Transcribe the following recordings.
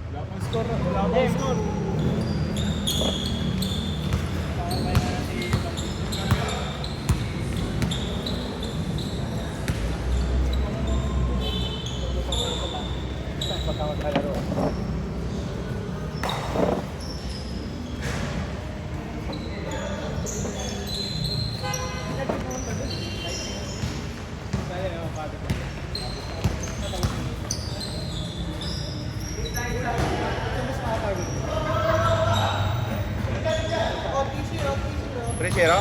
Wala pang score. Wala pang score. Patawag na laro. Presero?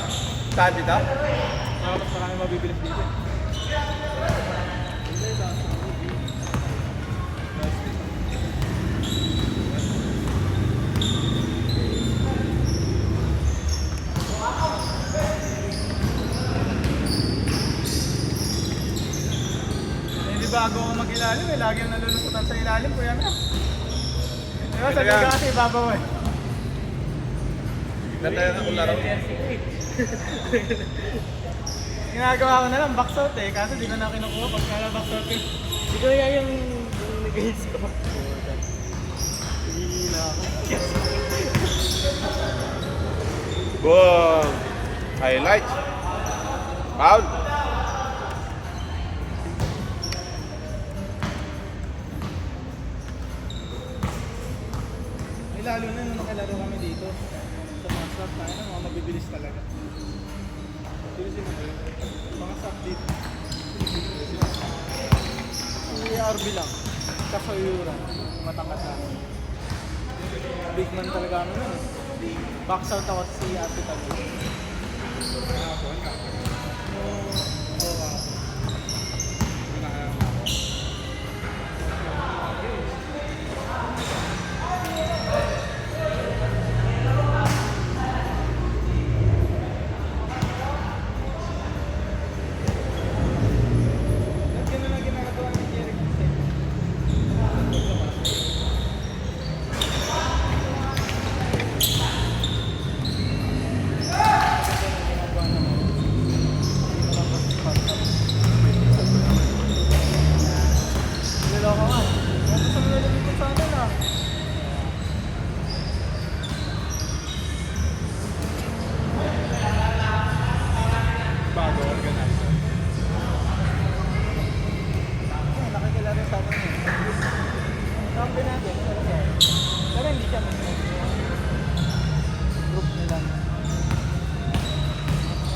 Saan dito? Mas marami mabibilis dito. Hindi bago ako mag-ilalim eh. Lagi yung nalulusutan sa ilalim. Kuya na. Diba sabi ka kasi ibabaw eh. Natayo na kung laro. Ginagawa ko na lang box out eh. Kaso di ko na kinukuha pag kala box out eh. Di ko kaya yung nag-hits ko. Hihila ako. Boom! Highlights. Foul. Eh, lalo na nung nakalaro kami dito. Sa mga stop tayo na mga mabibilis talaga. Sino mga stop dito. Si RB lang. Kasayura. Matangkat na. Big man talaga kami nun eh. Box out ako si Ate Tago. Niloko nga. Gusto mo nalilipot sa atin ah. Bago organizer. Nakikilala sa atin eh. Kampi natin. Pero hindi siya group nila.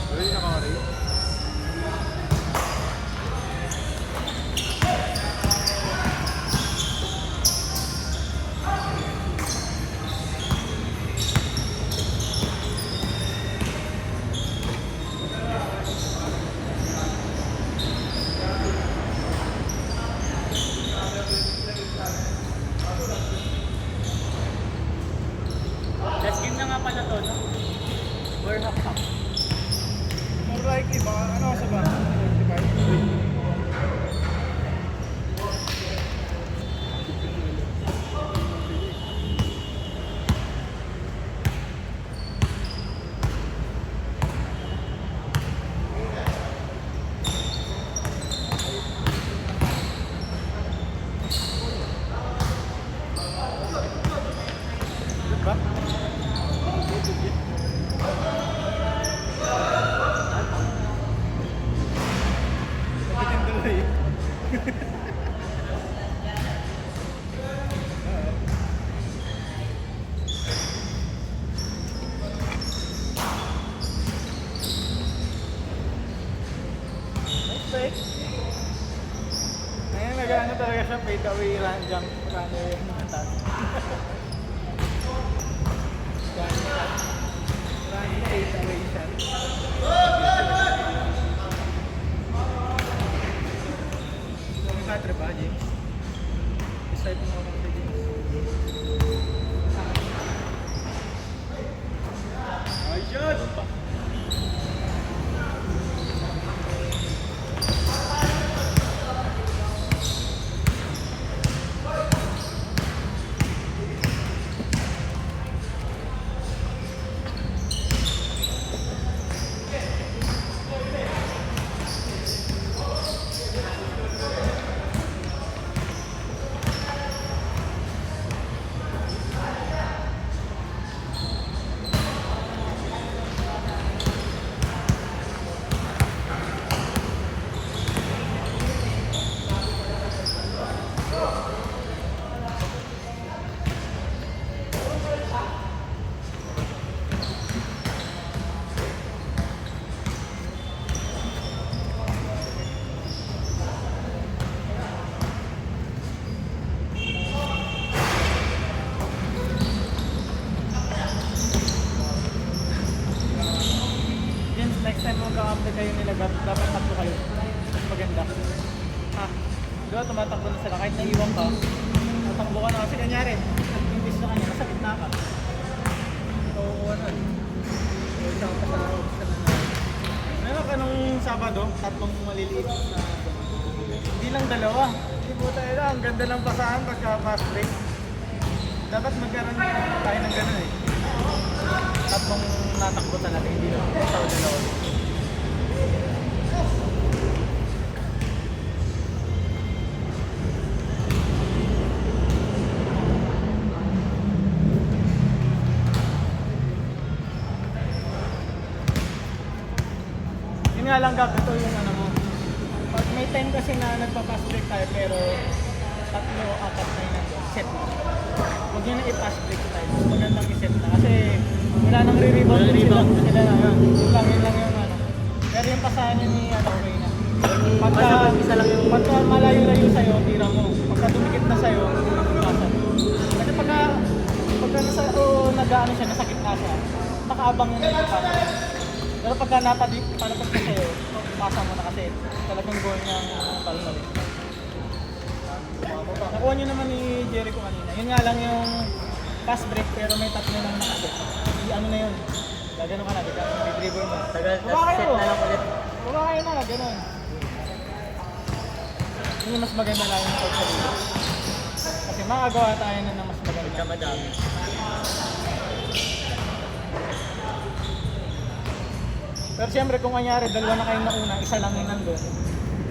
Pero yung nakakari. Last game na nga pala to, no? We're half-half. More likely, baka ano sa ba? 45? Diba? Nabitin tuloy. Nice. Ngayon nag-ano talaga siya, fade away run jump, runner yung mga taas. Running fade away shot. Nakakatre ba, James? Decide mo naman kay James. Ay, shot! dapat tatlo kayo. Mas maganda. Ha? Di ba tumatakbo na sila kahit naiwan ka, tatakbo ka na kasi kanyari, nag-imbis na kanya, nasa gitna ka. Oo, ano. Isang pasahod ka na. Meron ka nung Sabado, tatlong maliliit na hindi lang dalawa. Hindi po tayo lang, ang ganda ng basahan pagka fast break. Dapat magkaroon tayo ng gano'n eh. Tatlong natakbo talaga, hindi lang basta o dalawa. Yun nga lang Gab, ito yung ano mo. Pag may time kasi na nagpa-fast break tayo pero tatlo, apat na yun nandun, set na. Huwag nyo na i-pass break tayo. Mas magandang i-set na kasi wala nang re-rebound din sila. Sila na yun. Yun lang yung ano. Pero yung pasahan yun ni ano, okay na. Pagka malayo-layo sa'yo, tira mo. Pagka dumikit na sa'yo, pasa. Kasi pagka nasa, nag-ano siya, nasa gitna siya, nakaabang yun yung pasa. Pero pagka palapag na sa'yo, pasa mo na kasi talagang goal niyang palmalik. Nakuha nyo naman ni Jericho kanina. Yun nga lang yung fast break pero may tatlo nang nakaset. Ano na yun? Gagano ka na, dribble mo. Tagal, set na lang ulit. Baba kayo na, gano'n. Yun yung mas maganda lang yung coach sa dito. Kasi makagawa tayo na ng mas maganda. Pagka madami. Pero siyempre kung kanyari, dalawa na kayong nauna, isa lang yung nandun.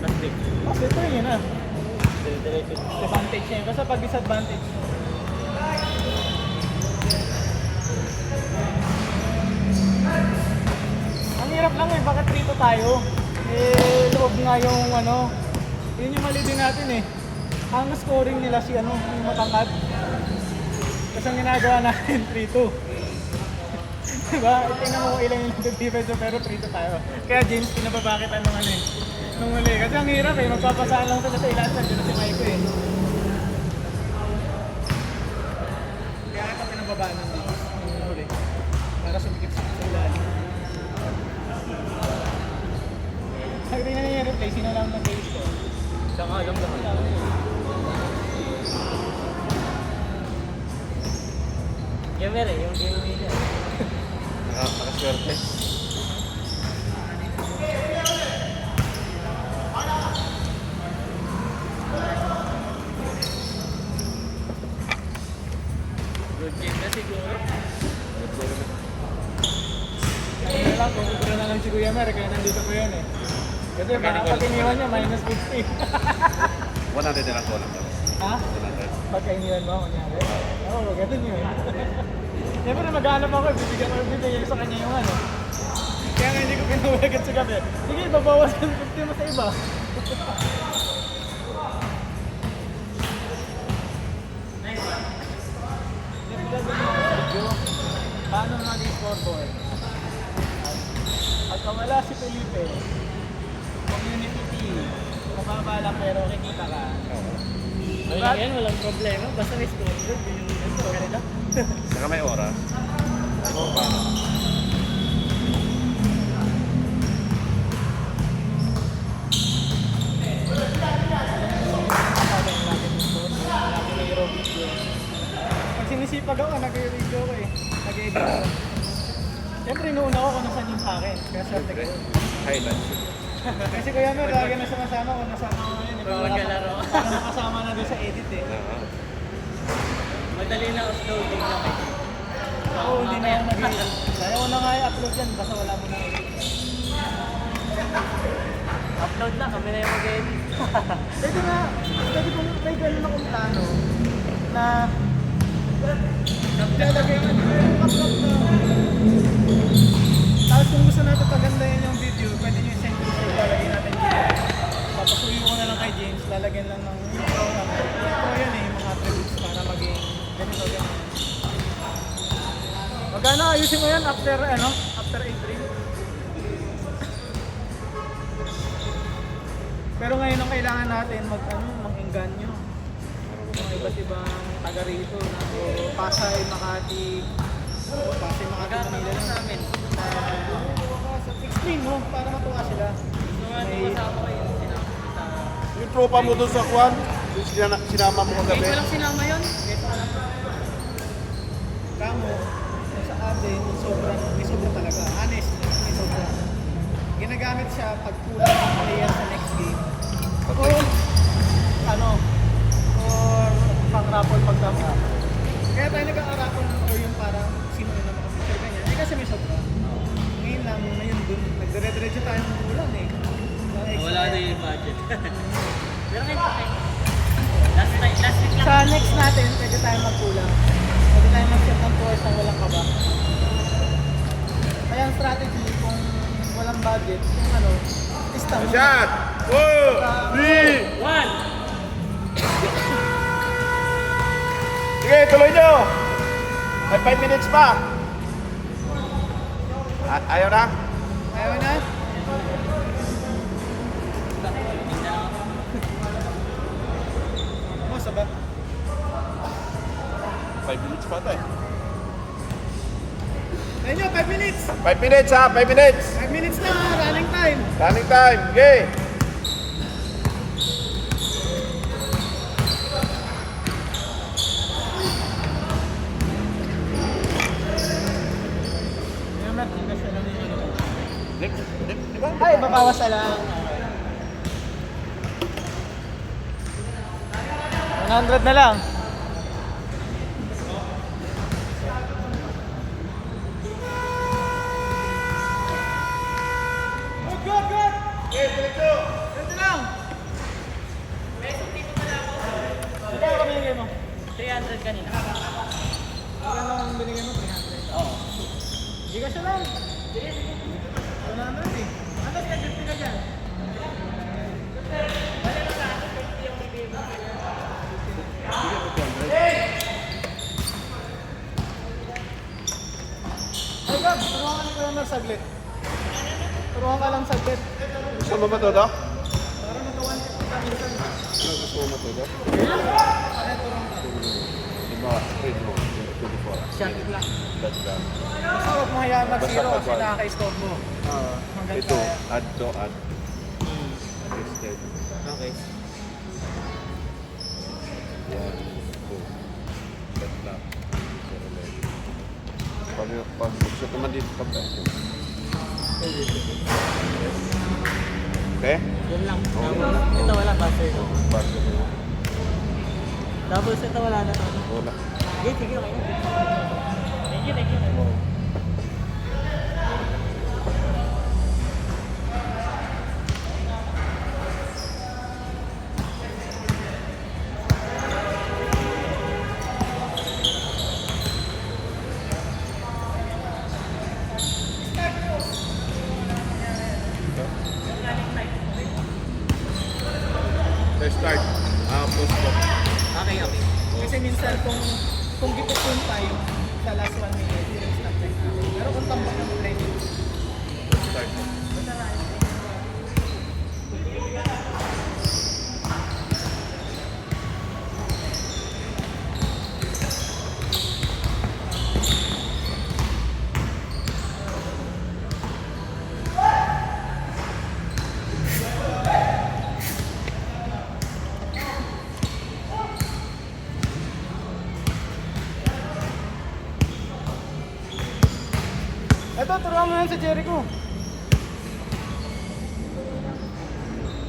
Last break. Kasi ito yun na. Dire-diretso. Advantage niya yun. Kasi pag disadvantage, ang hirap lang eh, bakit rito tayo? Eh, loob nga yung ano, yun yung mali din natin eh. Ang scoring nila si ano, yung matangkad. Kasi ang ginagawa natin, 3-2. Diba? Tingnan mo kung ilan yung defense pero 3-2 tayo. Kaya James, pinababa kita nung ano eh. Nung muli. Kasi ang hirap eh, magpapasaan lang sila sa ilasan. Dito si Maiko eh. Kaya kita pinababa nung muli. Para sumikip sa ilalim. Sabi rin na niya replay, sino lang nag-base ko? Saka alam lahat. Yung meron, yung game winner. Nakaswerte. Good game na siguro. Ayun lang, kung na lang si Kuya Mer, kaya nandito po yun eh. Kasi baka pag iniwan niya, minus 50. 100 na lang ko lang. Ha? 100. Pagka iniwan mo, kunyari. Oo, ganun yun. Siyempre maghanap ako, bibigyan sa kanya yung ano. Kaya nga hindi ko pinawagat sa gabi. Sige, babawas ng 50 mo sa iba. Next one. Next gagawin mo ang video. Paano maging scoreboard? Pagka wala si Felipe, community team, mababa lang pero kikita ka. Ayun yan, walang problema. Basta may scoreboard, yun yung maganda. Saka may oras. Ito pa. Pag sinisipag ako, nag-video ko eh. Nag-edit ko. Siyempre, inuuna ko kung nasan yung sa akin. Kaya swerte ko. Highlights. Kasi Kuya Mer, lagi na sumasama kung nasama ko ngayon. Pag maglalaro. Para nakasama na doon sa edit eh. Oo. Madali na uploading lang eh. Oo, hindi na yan mag-edit. Kaya ko na nga i-upload yan, basta wala mo na edit. Upload na, kami na yung mag-edit. Pwede na, may gano'n akong plano na lalagay na yung upload na. Tapos kung gusto natin pagandahin yung video, pwede nyo i-send ko sa ilalagay natin dito. Papasuyo ko na lang kay James, lalagyan lang ng intro number. Intro yan eh, yung mga attributes para maging ganito yan. Magkano, ayusin mo yan after April. Pero ngayon ang kailangan natin mag-engganyo. Mga iba't ibang taga rito na Pasay, Makati, Manila lang namin. Explain mo para matuwa sila. May, Yung tropa mo doon sa Kwan, yung sinama mo kagabi. Walang sinama yun. kamo, yung sa atin, yung sobrang, may sobra talaga. Honest, may sobra. Ginagamit siya pag kulang ang player sa next game. Or, ano, or pang-raffle pag-dama. Kaya tayo nagkaka-raffle or yung parang sino na makapicture ganyan. Eh kasi may sobra. Ngayon lang, ngayon dun, nagdire-diretso tayo ng ulan eh. Wala na yung budget. Pero ngayon pa last week lang. Sa next natin, pwede tayo magkulang. Pwede tayo mag-set ng tours na walang kaba. Kaya ang strategy, kung walang budget, yung ano, lista mo. Shot! 2, 3! 1! Sige, tuloy nyo! May 5 minutes pa. Ayaw na? Ayaw na? Mo, sabat. 5 minutes pa tayo. Ayun nyo, 5 minutes! 5 minutes ha, 5 minutes! 5 minutes na, running time! Running time, okay! Yung natin siya naman yung ano. Di ba? Ay, babawas na lang. 100 na lang. Good, good! Okay, diretso! Ito lang! Ikaw ka binigay mo? 300 kanina. Maganda ang binigay mo, 300. Oo. Hindi ka siya lang. 100 eh. Ano, 50 ka dyan? Ay, Gab, turuan ka lang ng saglit. Turuan ka lang saglit. Gusto mo ba ito daw? Para naka-150 ka minsan. Ano gusto mo ito daw? Ay, turuan ka. Di ba, trade mo, 24. Shot lang. That's that. Basta huwag mo hayaan mag-zero Basta kasi pag- nakaka-stop mo. Hanggang Ito, kaya. add to add. Listed. Okay. Yan, two. Set lang. Pag shoot naman dito pa ba? Okay? Yun lang. Okay. Ito wala buzzer. Bago mo. Double set na wala na to. Wala. Sige, sige, okay na. Thank you, thank you. Let's start. Post po. Okay, okay. Kasi minsan kung gipit yung time sa last 1 minute, yung stop time natin. Pero kung tambak ng play, Let's start. Ito, turuan mo yan sa Jericho.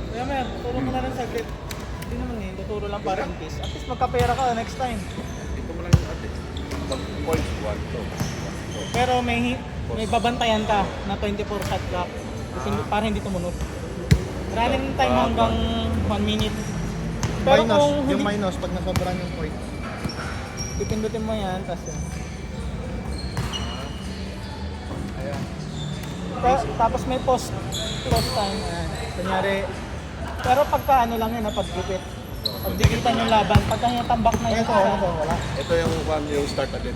Kaya Mer, turo mo na rin saglit. Hindi naman eh, tuturo lang para in case. At least magkapera ka next time. Ito mo lang yung ate. Pag points, 1 to. Pero may babantayan ka na 24 shot clock. Kasi para hindi tumunod. Running time hanggang 1 minute. Pero Minus, kung yung hindi, minus pag nasobrahan yung point. pipindutin mo yan, tapos yan. Ayan. Tapos may post time. Ayan. Kunyari, pero pagka ano lang yan, pagdikit. Pagdikitan yung laban, pagka yung tambak na yung Ito, wala. Ito yung start agad.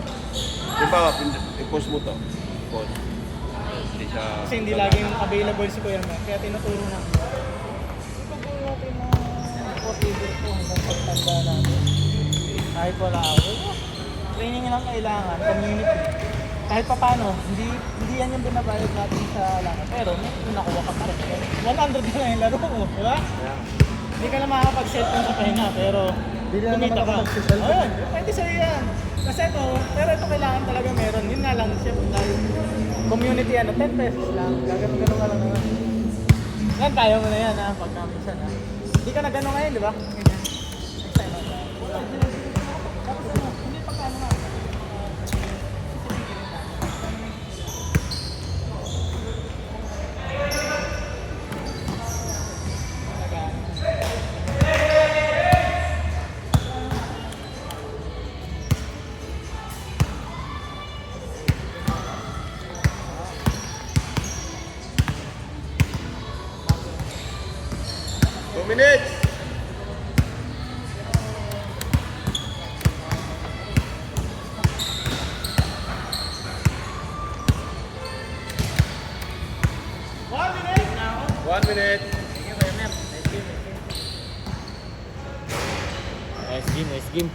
Di ba, i-post mo to. Post. Hindi siya... Kasi hindi laging available si Kuya Mer, kaya tinuturo na. Ipagpuro natin na portable ko hanggang pagtanda natin. Kahit wala ako. Training lang kailangan, community. kahit pa paano, hindi yan yung binabayad natin sa langit. Pero may nakuha ka pa rin. 100 na lang yung laro mo, di ba? Hindi ka na makakapag-set sa pahinga, pero Hindi na naman kumita ako ka. mag-social Oo, yun. Pwede sa'yo yan. Kasi ito, pero ito kailangan talaga meron. Yun nga lang, syempre dahil community 10 pesos lang. Gagano-gano ka lang naman. Yan, kaya mo na yan ha, pagka minsan ha. Hindi ka na gano'n ngayon, di ba? Ganyan. Next time ha. Tapos ano, hindi pa kano nga. Two minutes. One minute. Nice game, nice game.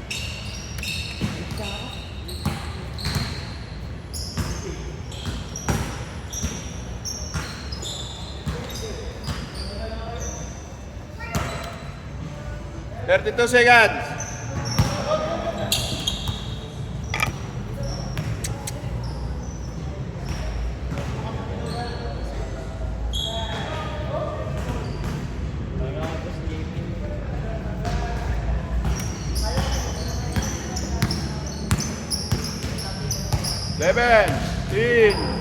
Thirty-two seconds. Eleven, 10,